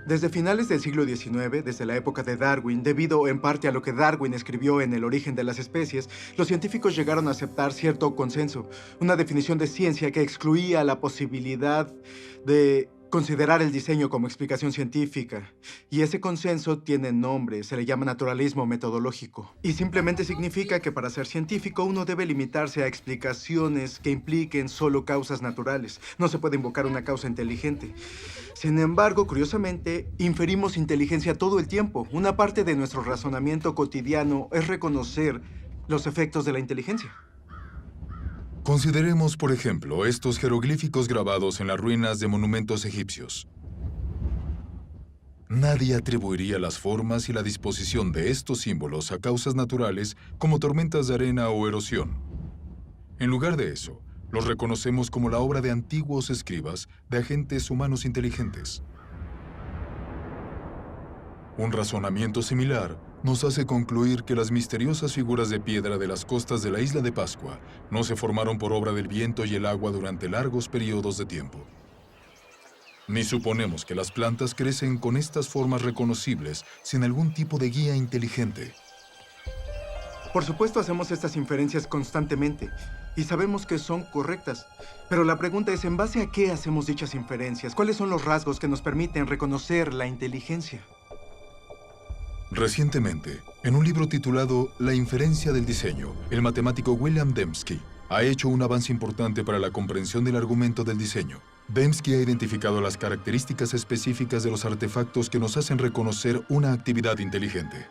Speaker 6: Desde finales del siglo XIX, desde la época de Darwin, debido en parte a lo que Darwin escribió en El origen de las especies, los científicos llegaron a aceptar cierto consenso, una definición de ciencia que excluía la posibilidad de considerar el diseño como explicación científica. Y ese consenso tiene nombre, se le llama naturalismo metodológico. Y simplemente significa que para ser científico uno debe limitarse a explicaciones que impliquen solo causas naturales. No se puede invocar una causa inteligente. Sin embargo, curiosamente, inferimos inteligencia todo el tiempo. Una parte de nuestro razonamiento cotidiano es reconocer los efectos de la inteligencia.
Speaker 1: Consideremos, por ejemplo, estos jeroglíficos grabados en las ruinas de monumentos egipcios. Nadie atribuiría las formas y la disposición de estos símbolos a causas naturales como tormentas de arena o erosión. En lugar de eso, los reconocemos como la obra de antiguos escribas de agentes humanos inteligentes. Un razonamiento similar nos hace concluir que las misteriosas figuras de piedra de las costas de la isla de Pascua no se formaron por obra del viento y el agua durante largos periodos de tiempo. Ni suponemos que las plantas crecen con estas formas reconocibles sin algún tipo de guía inteligente.
Speaker 6: Por supuesto, hacemos estas inferencias constantemente y sabemos que son correctas. Pero la pregunta es, ¿en base a qué hacemos dichas inferencias? ¿Cuáles son los rasgos que nos permiten reconocer la inteligencia?
Speaker 1: Recientemente, en un libro titulado La inferencia del diseño, el matemático William Dembski ha hecho un avance importante para la comprensión del argumento del diseño. Dembski ha identificado las características específicas de los artefactos que nos hacen reconocer una actividad inteligente.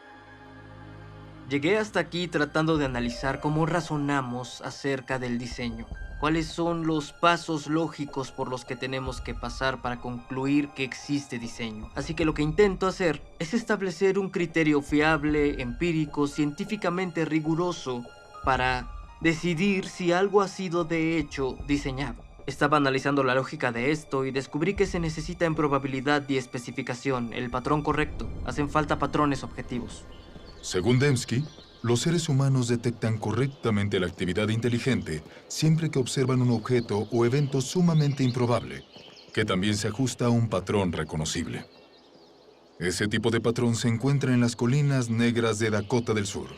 Speaker 7: Llegué hasta aquí tratando de analizar cómo razonamos acerca del diseño. ¿Cuáles son los pasos lógicos por los que tenemos que pasar para concluir que existe diseño? Así que lo que intento hacer es establecer un criterio fiable, empírico, científicamente riguroso para decidir si algo ha sido de hecho diseñado. Estaba analizando la lógica de esto y descubrí que se necesita en probabilidad y especificación el patrón correcto. Hacen falta patrones objetivos.
Speaker 1: Según Dembski, los seres humanos detectan correctamente la actividad inteligente siempre que observan un objeto o evento sumamente improbable, que también se ajusta a un patrón reconocible. Ese tipo de patrón se encuentra en las colinas negras de Dakota del Sur.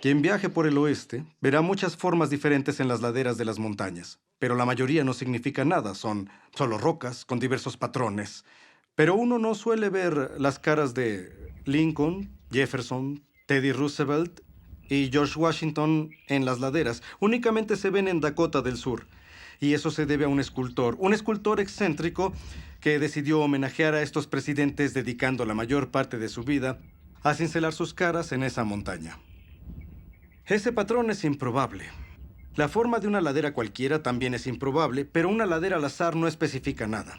Speaker 2: Quien viaje por el oeste verá muchas formas diferentes en las laderas de las montañas, pero la mayoría no significa nada, son solo rocas con diversos patrones. Pero uno no suele ver las caras de Lincoln, Jefferson, Teddy Roosevelt y George Washington en las laderas. Únicamente se ven en Dakota del Sur. Y eso se debe a un escultor excéntrico que decidió homenajear a estos presidentes dedicando la mayor parte de su vida a cincelar sus caras en esa montaña. Ese patrón es improbable. La forma de una ladera cualquiera también es improbable, pero una ladera al azar no especifica nada.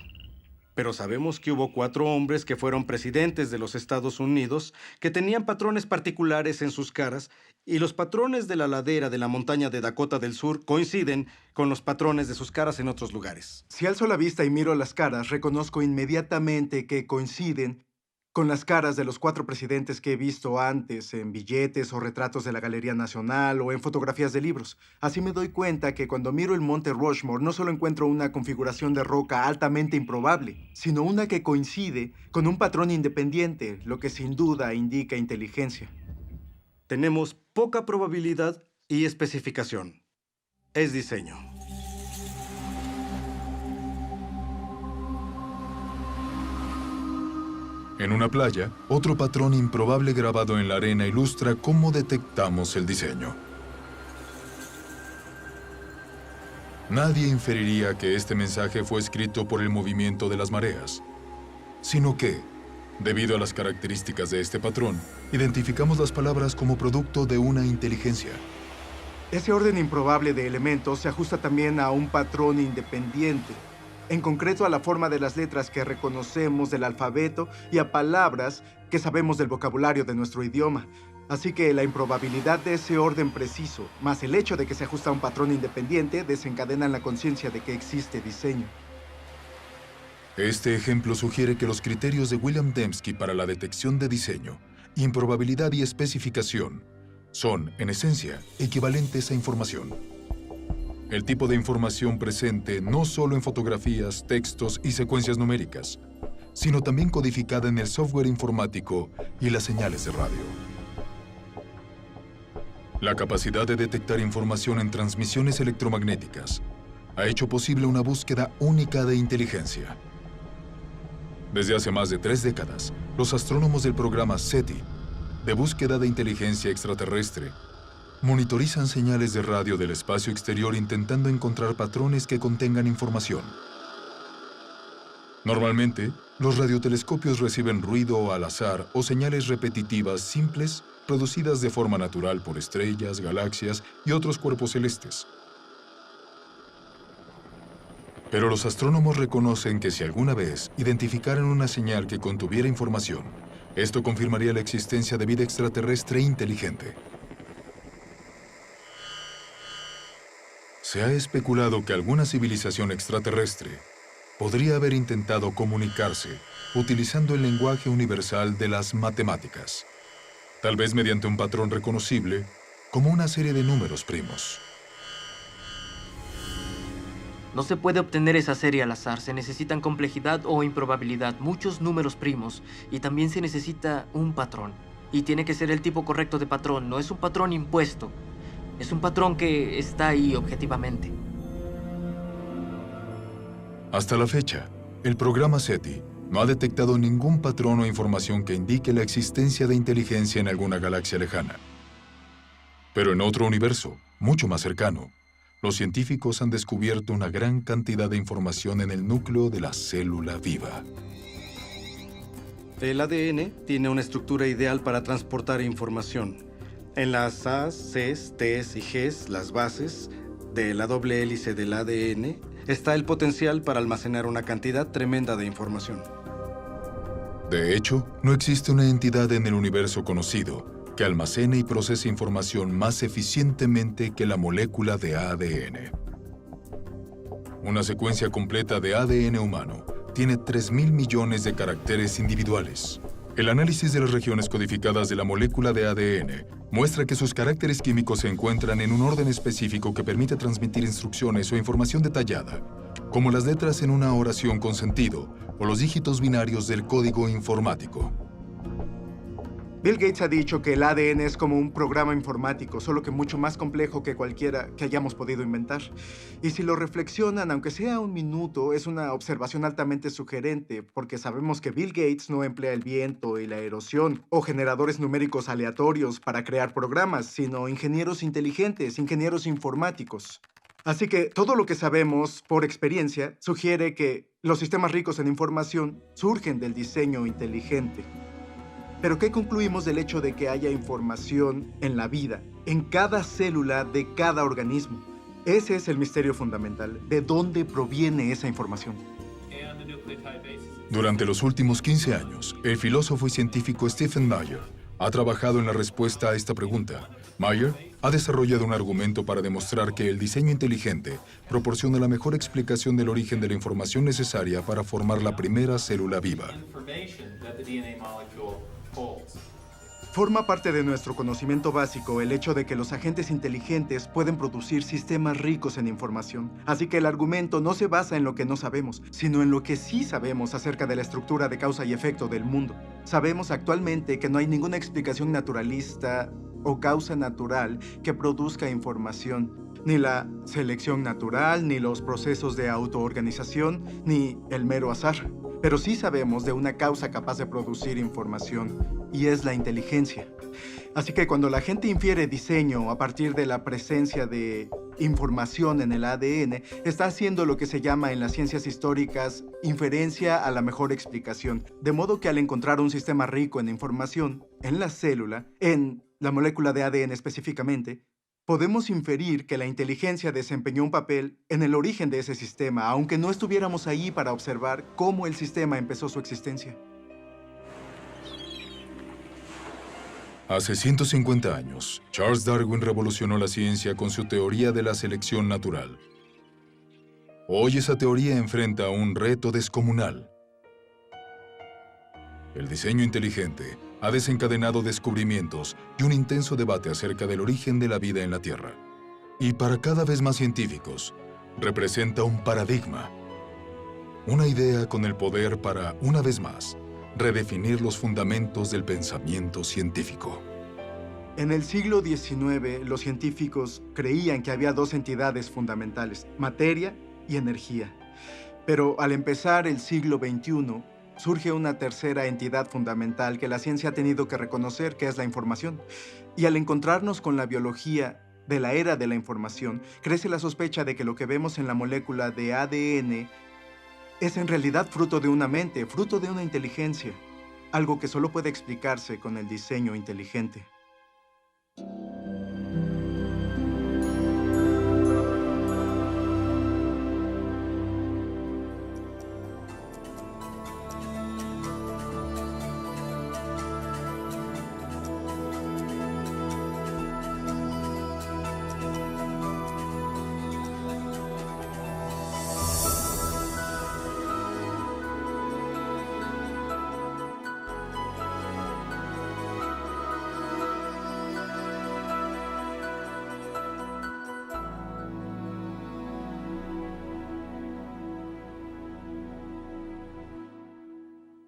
Speaker 2: Pero sabemos que hubo 4 hombres que fueron presidentes de los Estados Unidos que tenían patrones particulares en sus caras, y los patrones de la ladera de la montaña de Dakota del Sur coinciden con los patrones de sus caras en otros lugares.
Speaker 6: Si alzo la vista y miro las caras, reconozco inmediatamente que coinciden con las caras de los 4 presidentes que he visto antes en billetes o retratos de la Galería Nacional o en fotografías de libros. Así me doy cuenta que cuando miro el monte Rushmore no solo encuentro una configuración de roca altamente improbable, sino una que coincide con un patrón independiente, lo que sin duda indica inteligencia.
Speaker 2: Tenemos poca probabilidad y especificación. Es diseño.
Speaker 1: En una playa, otro patrón improbable grabado en la arena ilustra cómo detectamos el diseño. Nadie inferiría que este mensaje fue escrito por el movimiento de las mareas, sino que, debido a las características de este patrón, identificamos las palabras como producto de una inteligencia.
Speaker 6: Ese orden improbable de elementos se ajusta también a un patrón independiente, en concreto a la forma de las letras que reconocemos del alfabeto y a palabras que sabemos del vocabulario de nuestro idioma. Así que la improbabilidad de ese orden preciso, más el hecho de que se ajusta a un patrón independiente, desencadenan la conciencia de que existe diseño.
Speaker 1: Este ejemplo sugiere que los criterios de William Dembski para la detección de diseño, improbabilidad y especificación son, en esencia, equivalentes a información. El tipo de información presente no solo en fotografías, textos y secuencias numéricas, sino también codificada en el software informático y las señales de radio. La capacidad de detectar información en transmisiones electromagnéticas ha hecho posible una búsqueda única de inteligencia. Desde hace más de 3 décadas, los astrónomos del programa SETI, de búsqueda de inteligencia extraterrestre, monitorizan señales de radio del espacio exterior intentando encontrar patrones que contengan información. Normalmente, los radiotelescopios reciben ruido al azar o señales repetitivas simples producidas de forma natural por estrellas, galaxias y otros cuerpos celestes. Pero los astrónomos reconocen que si alguna vez identificaran una señal que contuviera información, esto confirmaría la existencia de vida extraterrestre inteligente. Se ha especulado que alguna civilización extraterrestre podría haber intentado comunicarse utilizando el lenguaje universal de las matemáticas, tal vez mediante un patrón reconocible como una serie de números primos.
Speaker 7: No se puede obtener esa serie al azar, se necesitan complejidad o improbabilidad, muchos números primos, y también se necesita un patrón. Y tiene que ser el tipo correcto de patrón, no es un patrón impuesto. Es un patrón que está ahí objetivamente.
Speaker 1: Hasta la fecha, el programa SETI no ha detectado ningún patrón o información que indique la existencia de inteligencia en alguna galaxia lejana. Pero en otro universo, mucho más cercano, los científicos han descubierto una gran cantidad de información en el núcleo de la célula viva.
Speaker 2: El ADN tiene una estructura ideal para transportar información. En las A's, C's, T's y G's, las bases de la doble hélice del ADN, está el potencial para almacenar una cantidad tremenda de información.
Speaker 1: De hecho, no existe una entidad en el universo conocido que almacene y procese información más eficientemente que la molécula de ADN. Una secuencia completa de ADN humano tiene 3.000 millones de caracteres individuales. El análisis de las regiones codificadas de la molécula de ADN muestra que sus caracteres químicos se encuentran en un orden específico que permite transmitir instrucciones o información detallada, como las letras en una oración con sentido o los dígitos binarios del código informático.
Speaker 6: Bill Gates ha dicho que el ADN es como un programa informático, solo que mucho más complejo que cualquiera que hayamos podido inventar. Y si lo reflexionan, aunque sea un minuto, es una observación altamente sugerente, porque sabemos que Bill Gates no emplea el viento y la erosión o generadores numéricos aleatorios para crear programas, sino ingenieros inteligentes, ingenieros informáticos. Así que todo lo que sabemos por experiencia sugiere que los sistemas ricos en información surgen del diseño inteligente. Pero ¿qué concluimos del hecho de que haya información en la vida, en cada célula de cada organismo? Ese es el misterio fundamental. ¿De dónde proviene esa información?
Speaker 1: Durante los últimos 15 años, el filósofo y científico Stephen Meyer ha trabajado en la respuesta a esta pregunta. Meyer ha desarrollado un argumento para demostrar que el diseño inteligente proporciona la mejor explicación del origen de la información necesaria para formar la primera célula viva.
Speaker 6: Forma parte de nuestro conocimiento básico el hecho de que los agentes inteligentes pueden producir sistemas ricos en información. Así que el argumento no se basa en lo que no sabemos, sino en lo que sí sabemos acerca de la estructura de causa y efecto del mundo. Sabemos actualmente que no hay ninguna explicación naturalista o causa natural que produzca información. Ni la selección natural, ni los procesos de autoorganización, ni el mero azar. Pero sí sabemos de una causa capaz de producir información, y es la inteligencia. Así que cuando la gente infiere diseño a partir de la presencia de información en el ADN, está haciendo lo que se llama en las ciencias históricas inferencia a la mejor explicación. De modo que al encontrar un sistema rico en información, en la célula, en la molécula de ADN específicamente, podemos inferir que la inteligencia desempeñó un papel en el origen de ese sistema, aunque no estuviéramos ahí para observar cómo el sistema empezó su existencia.
Speaker 1: Hace 150 años, Charles Darwin revolucionó la ciencia con su teoría de la selección natural. Hoy esa teoría enfrenta un reto descomunal. El diseño inteligente ha desencadenado descubrimientos y un intenso debate acerca del origen de la vida en la Tierra. Y para cada vez más científicos, representa un paradigma. Una idea con el poder para, una vez más, redefinir los fundamentos del pensamiento científico.
Speaker 6: En el siglo XIX, los científicos creían que había dos entidades fundamentales, materia y energía. Pero al empezar el siglo XXI, surge una tercera entidad fundamental que la ciencia ha tenido que reconocer, que es la información. Y al encontrarnos con la biología de la era de la información, crece la sospecha de que lo que vemos en la molécula de ADN es en realidad fruto de una mente, fruto de una inteligencia, algo que solo puede explicarse con el diseño inteligente.